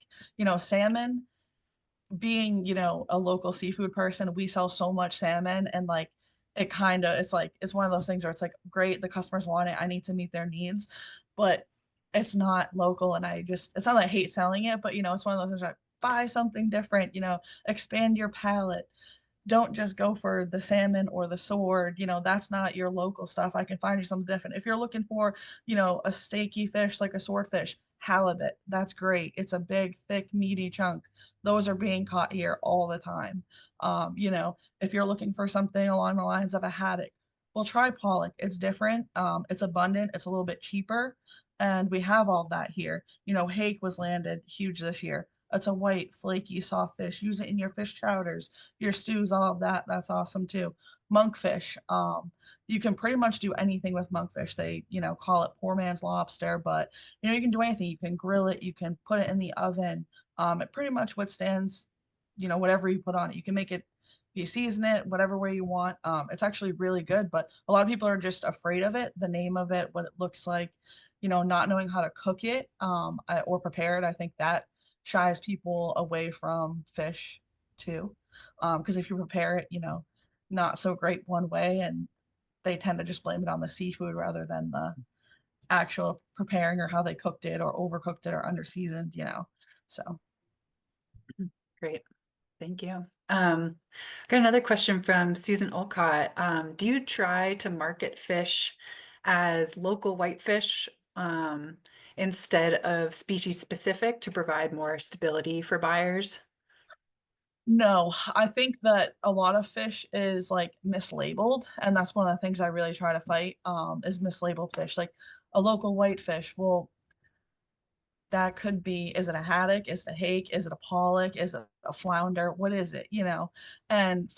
Salmon, being, a local seafood person, we sell so much salmon, and like it's like it's one of those things where it's like, great, the customers want it, I need to meet their needs, but it's not local, and it's not that I hate selling it, but it's one of those things like, buy something different, expand your palate. Don't just go for the salmon or the sword. That's not your local stuff. I can find you something different. If you're looking for, a steaky fish like a swordfish, halibut, that's great. It's a big, thick, meaty chunk. Those are being caught here all the time. If you're looking for something along the lines of a haddock, well, try pollock. It's different. It's abundant. It's a little bit cheaper. And we have all that here. Hake was landed huge this year. It's a white, flaky, soft fish. Use it in your fish chowders, your stews, all of that. That's awesome too. Monkfish. You can pretty much do anything with monkfish. They, call it poor man's lobster, but you can do anything. You can grill it, you can put it in the oven. It pretty much withstands, whatever you put on it. You can make it, you season it whatever way you want. It's actually really good, but a lot of people are just afraid of it, the name of it, what it looks like, not knowing how to cook it, or prepare it. I think that shies people away from fish too. Because if you prepare it, not so great one way, and they tend to just blame it on the seafood rather than the actual preparing, or how they cooked it or overcooked it or under seasoned. So Great. Thank you. Got another question from Susan Olcott. Do you try to market fish as local whitefish instead of species specific to provide more stability for buyers? No, I think that a lot of fish is like mislabeled, and that's one of the things I really try to fight, is mislabeled fish. Like a local whitefish, well, that could be, is it a haddock? Is it a hake? Is it a pollock? Is it a flounder? What is it? You know? And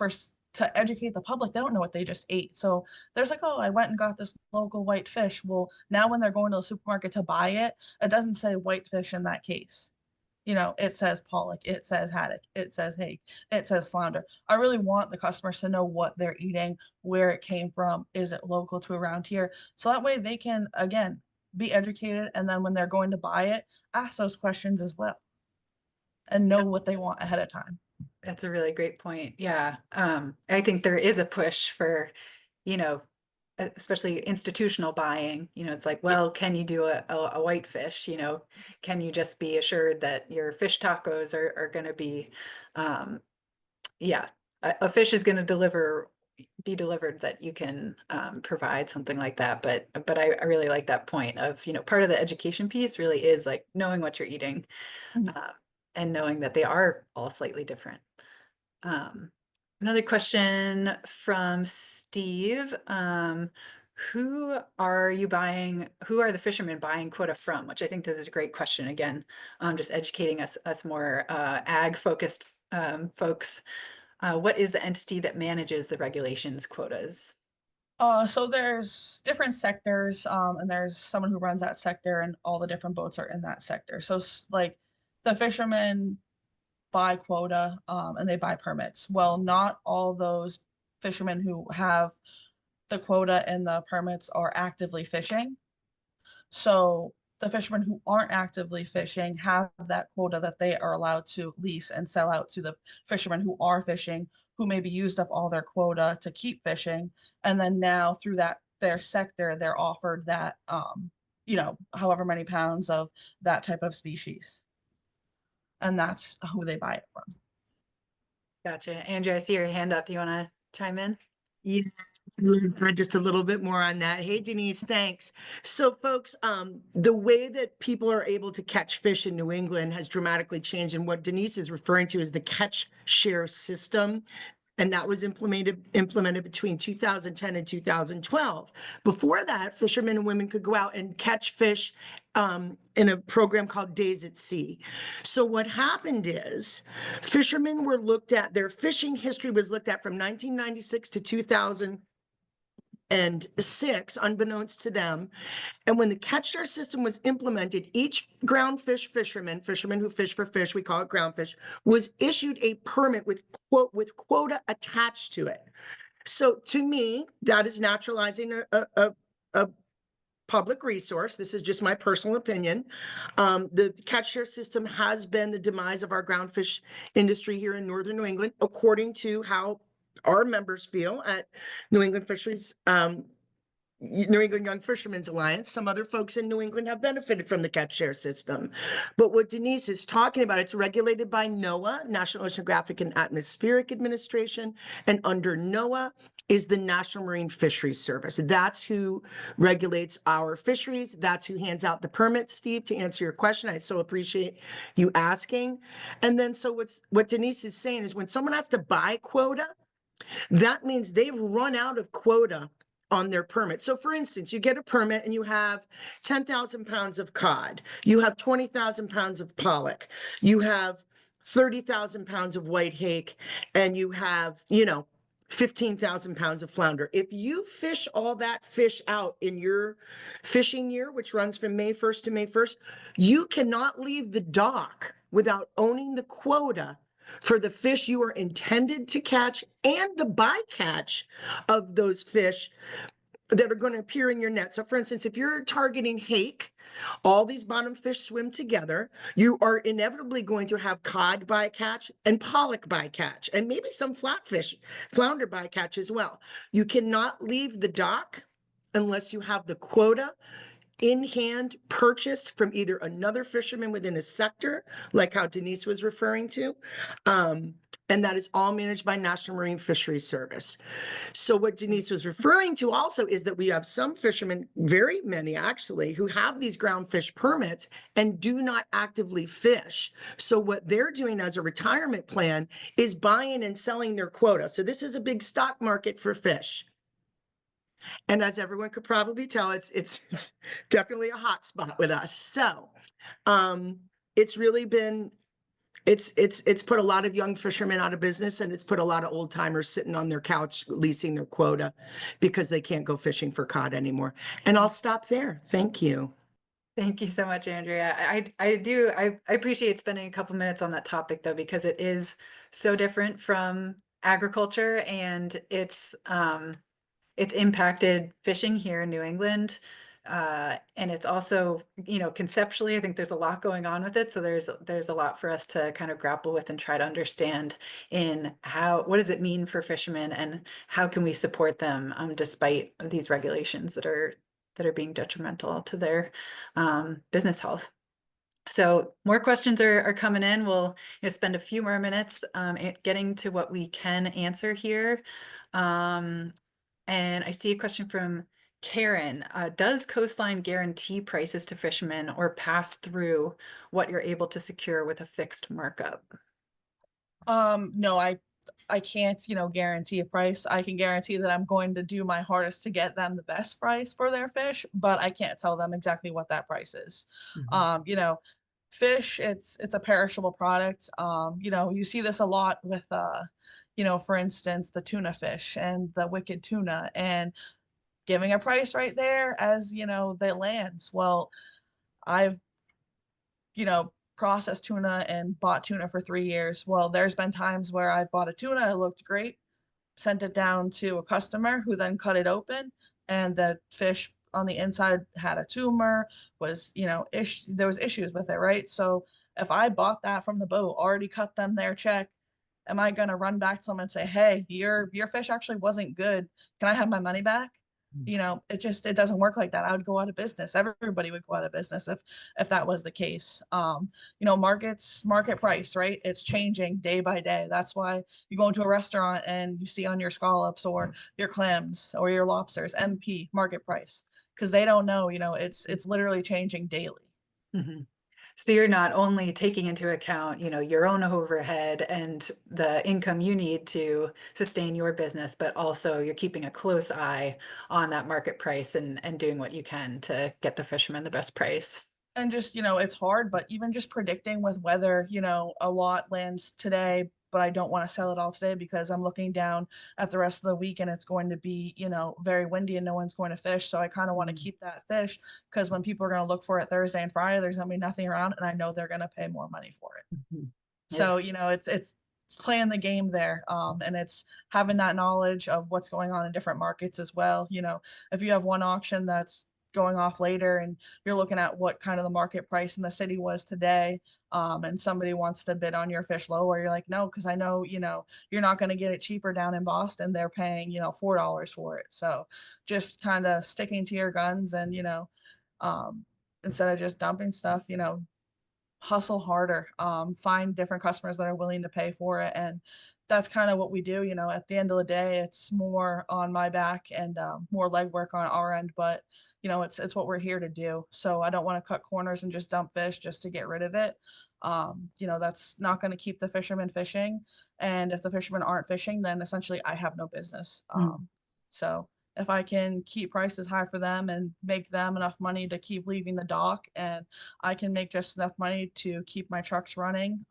to educate the public, they don't know what they just ate. So there's like, oh, I went and got this local white fish. Well, now when they're going to the supermarket to buy it, it doesn't say whitefish in that case. You know, it says pollock, it says haddock, it says hake, it says flounder. I really want the customers to know what they're eating, where it came from, is it local to around here? So that way they can, again, be educated. And then when they're going to buy it, ask those questions as well and know what they want ahead of time. That's a really great point. Yeah. I think there is a push for, you know, especially institutional buying, you know, it's like, well, can you do a whitefish? You know, can you just be assured that your fish tacos are going to be, yeah, a fish is going to be delivered that you can provide something like that. But I really like that point of, you know, part of the education piece really is like knowing what you're eating, Mhm. and knowing that they are all slightly different. Another question from Steve. Who are the fishermen buying quota from? Which I think this is a great question. Again, just educating us more ag focused folks. What is the entity that manages the regulations quotas? So there's different sectors, and there's someone who runs that sector, and all the different boats are in that sector. So like the fishermen buy quota, and they buy permits. Well, not all those fishermen who have the quota and the permits are actively fishing. So the fishermen who aren't actively fishing have that quota that they are allowed to lease and sell out to the fishermen who are fishing, who maybe used up all their quota to keep fishing. And then now through that their sector, they're offered that you know, however many pounds of that type of species. And that's who they buy it from. Gotcha. Andrew, I see your hand up. Do you want to chime in? Yeah, just a little bit more on that. Hey, Denise, thanks. So, folks, the way that people are able to catch fish in New England has dramatically changed. And what Denise is referring to is the catch share system. And that was implemented between 2010 and 2012. Before that, fishermen and women could go out and catch fish in a program called Days at Sea. So what happened is fishermen were looked at, their fishing history was looked at from 1996 to 2006, unbeknownst to them. And when the catch share system was implemented, each ground fish fisherman who fish for fish, we call it ground fish, was issued a permit with quota attached to it. So to me, that is naturalizing a public resource. This is just my personal opinion. The catch share system has been the demise of our ground fish industry here in northern New England, according to how our members feel at New England Fisheries, New England Young Fishermen's Alliance. Some other folks in New England have benefited from the catch share system. But what Denise is talking about, it's regulated by NOAA, National Oceanographic and Atmospheric Administration, and under NOAA is the National Marine Fisheries Service. That's who regulates our fisheries. That's who hands out the permits, Steve, to answer your question. I so appreciate you asking. And then so what Denise is saying is when someone has to buy quota, that means they've run out of quota on their permit. So for instance, you get a permit and you have 10,000 pounds of cod, you have 20,000 pounds of pollock, you have 30,000 pounds of white hake, and you have, 15,000 pounds of flounder. If you fish all that fish out in your fishing year, which runs from May 1st to May 1st, you cannot leave the dock without owning the quota for the fish you are intended to catch and the bycatch of those fish that are going to appear in your net. So for instance, if you're targeting hake, all these bottom fish swim together, you are inevitably going to have cod bycatch and pollock bycatch, and maybe some flatfish, flounder bycatch as well. You cannot leave the dock unless you have the quota in hand purchased from either another fisherman within a sector, like how Denise was referring to, And that is all managed by National Marine Fisheries Service. So what Denise was referring to also is that we have some fishermen, very many actually, who have these ground fish permits and do not actively fish. So what they're doing as a retirement plan is buying and selling their quota. So this is a big stock market for fish. And as everyone could probably tell, it's definitely a hot spot with us. So it's really been it's put a lot of young fishermen out of business, and it's put a lot of old timers sitting on their couch leasing their quota because they can't go fishing for cod anymore. And I'll stop there. Thank you. Thank you so much, Andrea. I appreciate spending a couple minutes on that topic though, because it is so different from agriculture, and it's impacted fishing here in New England. And it's also, conceptually, I think there's a lot going on with it. So there's a lot for us to kind of grapple with and try to understand in what does it mean for fishermen, and how can we support them despite these regulations that are being detrimental to their business health. So more questions are coming in. We'll spend a few more minutes getting to what we can answer here. And I see a question from Karen. Does Coastline guarantee prices to fishermen or pass through what you're able to secure with a fixed markup? No, I can't, guarantee a price. I can guarantee that I'm going to do my hardest to get them the best price for their fish, but I can't tell them exactly what that price is. Fish, it's a perishable product. You see this a lot with for instance, the tuna fish and the wicked tuna, and giving a price right there as, they lands. Well, I've, processed tuna and bought tuna for 3 years. Well, there's been times where I bought a tuna, it looked great, sent it down to a customer who then cut it open, and the fish on the inside had a tumor, was, there was issues with it, right? So if I bought that from the boat, already cut them their check, am I going to run back to them and say, hey, your fish actually wasn't good, can I have my money back? It doesn't work like that. I would go out of business. Everybody would go out of business if that was the case. Market price, right? It's changing day by day. That's why you go into a restaurant and you see on your scallops or your clams or your lobsters, MP, market price, because they don't know, it's literally changing daily. Mm-hmm. So you're not only taking into account, your own overhead and the income you need to sustain your business, but also you're keeping a close eye on that market price and doing what you can to get the fishermen the best price. And just, it's hard, but even just predicting with weather, a lot lands today, but I don't want to sell it all today because I'm looking down at the rest of the week and it's going to be, very windy and no one's going to fish. So I kind of want to keep that fish, because when people are going to look for it Thursday and Friday, there's going to be nothing around, and I know they're going to pay more money for it. Mm-hmm. So, Yes. it's playing the game there. And it's having that knowledge of what's going on in different markets as well. If you have one auction that's going off later and you're looking at what kind of the market price in the city was today, and somebody wants to bid on your fish lower, you're like, no, because I know, you're not going to get it cheaper down in Boston. They're paying, $4 for it. So just kind of sticking to your guns and, instead of just dumping stuff, hustle harder, find different customers that are willing to pay for it. And that's kind of what we do. At the end of the day, it's more on my back and more legwork on our end, but it's what we're here to do. So I don't want to cut corners and just dump fish just to get rid of it. That's not going to keep the fishermen fishing. And if the fishermen aren't fishing, then essentially I have no business. So if I can keep prices high for them and make them enough money to keep leaving the dock, and I can make just enough money to keep my trucks running,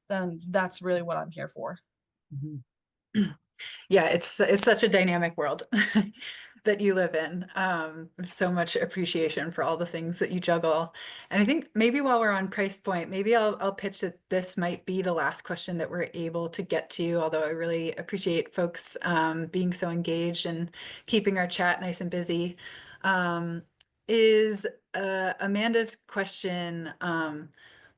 then that's really what I'm here for. Mm-hmm. Yeah, it's such a dynamic world that you live in. So much appreciation for all the things that you juggle. And I think maybe while we're on price point, maybe I'll pitch that this might be the last question that we're able to get to, although I really appreciate folks being so engaged and keeping our chat nice and busy. Is Amanda's question,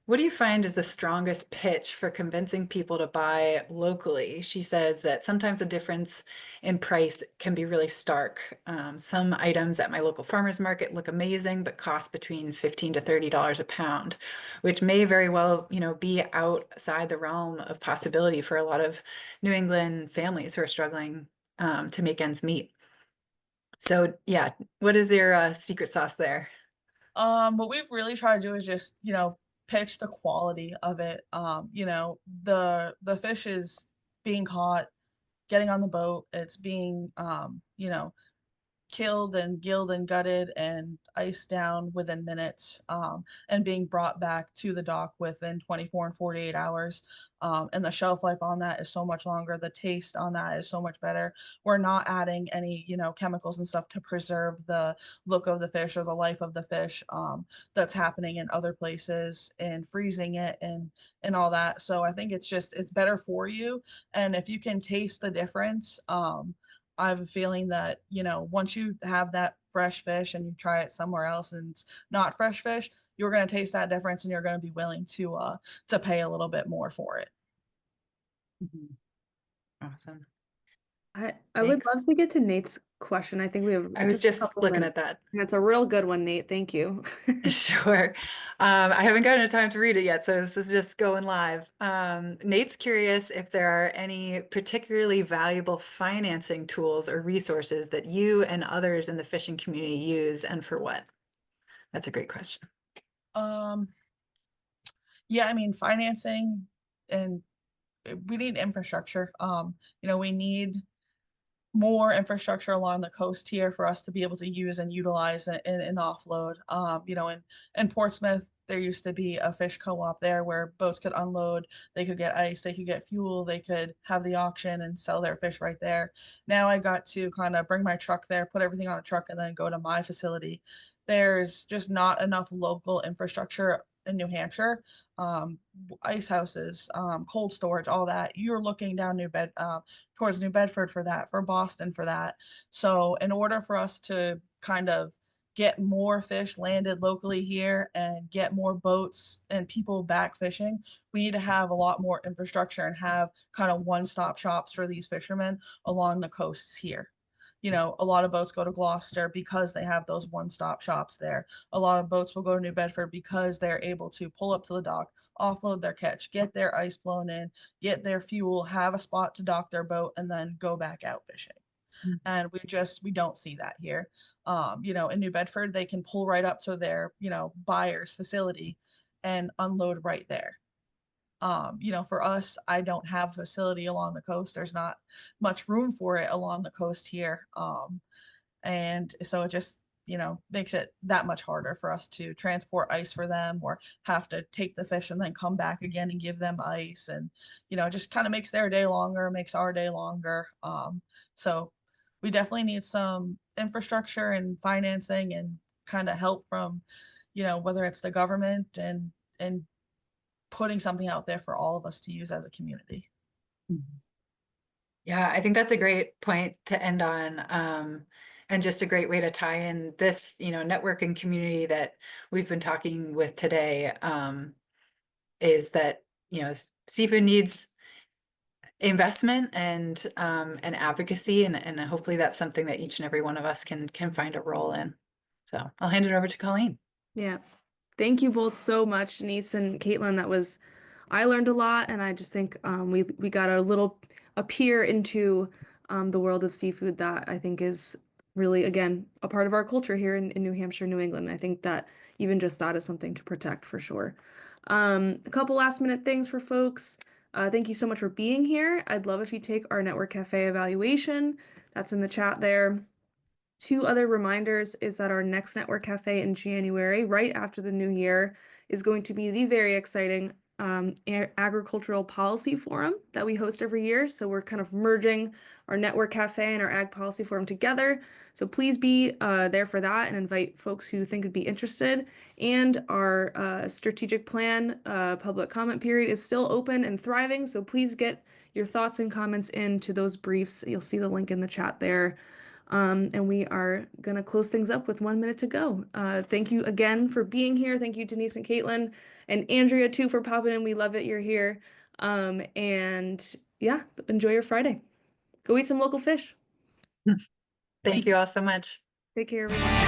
What do you find is the strongest pitch for convincing people to buy locally? She says that sometimes the difference in price can be really stark. Some items at my local farmers market look amazing, but cost between $15 to $30 a pound, which may very well, be outside the realm of possibility for a lot of New England families who are struggling to make ends meet. So yeah, what is your secret sauce there? What we've really tried to do is just, pitch the quality of it. The fish is being caught, getting on the boat, it's being killed and gilled and gutted and iced down within minutes, and being brought back to the dock within 24 and 48 hours. And the shelf life on that is so much longer. The taste on that is so much better. We're not adding any, chemicals and stuff to preserve the look of the fish or the life of the fish, that's happening in other places, and freezing it and all that. So I think it's better for you. And if you can taste the difference, I have a feeling that, once you have that fresh fish and you try it somewhere else and it's not fresh fish, you're going to taste that difference and you're going to be willing to pay a little bit more for it. Mhm. Awesome. I would Thanks. love to get to Nate's question. I think we have I was just a just couple looking minutes. at that. And it's a real good one, Nate. Thank you. Sure. I haven't gotten time to read it yet, so this is just going live. Nate's curious if there are any particularly valuable financing tools or resources that you and others in the fishing community use, and for what? That's a great question. Um, yeah, I mean, financing, and we need infrastructure. We need more infrastructure along the coast here for us to be able to use and utilize and offload. In Portsmouth, there used to be a fish co-op there where boats could unload, they could get ice, they could get fuel, they could have the auction and sell their fish right there. Now I got to kind of bring my truck there, put everything on a truck, and then go to my facility. There's just not enough local infrastructure in New Hampshire. Ice houses, cold storage, all that. You're looking down towards New Bedford for that, for Boston for that. So in order for us to kind of get more fish landed locally here and get more boats and people back fishing, we need to have a lot more infrastructure and have kind of one-stop shops for these fishermen along the coasts here. A lot of boats go to Gloucester because they have those one-stop shops there. A lot of boats will go to New Bedford because they're able to pull up to the dock, offload their catch, get their ice blown in, get their fuel, have a spot to dock their boat, and then go back out fishing. And we don't see that here. In New Bedford, they can pull right up to their, buyer's facility and unload right there. For us, I don't have a facility along the coast. There's not much room for it along the coast here. And so it just, makes it that much harder for us to transport ice for them, or have to take the fish and then come back again and give them ice. And, it just kind of makes their day longer, makes our day longer. So we definitely need some infrastructure and financing and kind of help from, whether it's the government and putting something out there for all of us to use as a community. Yeah, I think that's a great point to end on. And just a great way to tie in this, networking community that we've been talking with today, is that, seafood needs investment and advocacy, and hopefully that's something that each and every one of us can find a role in. So I'll hand it over to Colleen. Yeah. Thank you both so much, Denise and Katelyn. I learned a lot, and I just think we got a peer into the world of seafood that I think is really, again, a part of our culture here in New Hampshire, New England. I think that even just that is something to protect for sure. A couple last minute things for folks. Thank you so much for being here. I'd love if you take our Network Cafe evaluation. That's in the chat there. Two other reminders is that our next Network Cafe in January, right after the new year, is going to be the very exciting agricultural policy forum that we host every year. So we're kind of merging our Network Cafe and our Ag Policy Forum together. So please be there for that and invite folks who think would be interested. And our strategic plan public comment period is still open and thriving. So please get your thoughts and comments into those briefs. You'll see the link in the chat there. And we are going to close things up with 1 minute to go. Thank you again for being here. Thank you, Denise and Katelyn, and Andrea too for popping in. We love it you're here. And yeah, enjoy your Friday. Go eat some local fish. Thank you all so much. Take care, everyone.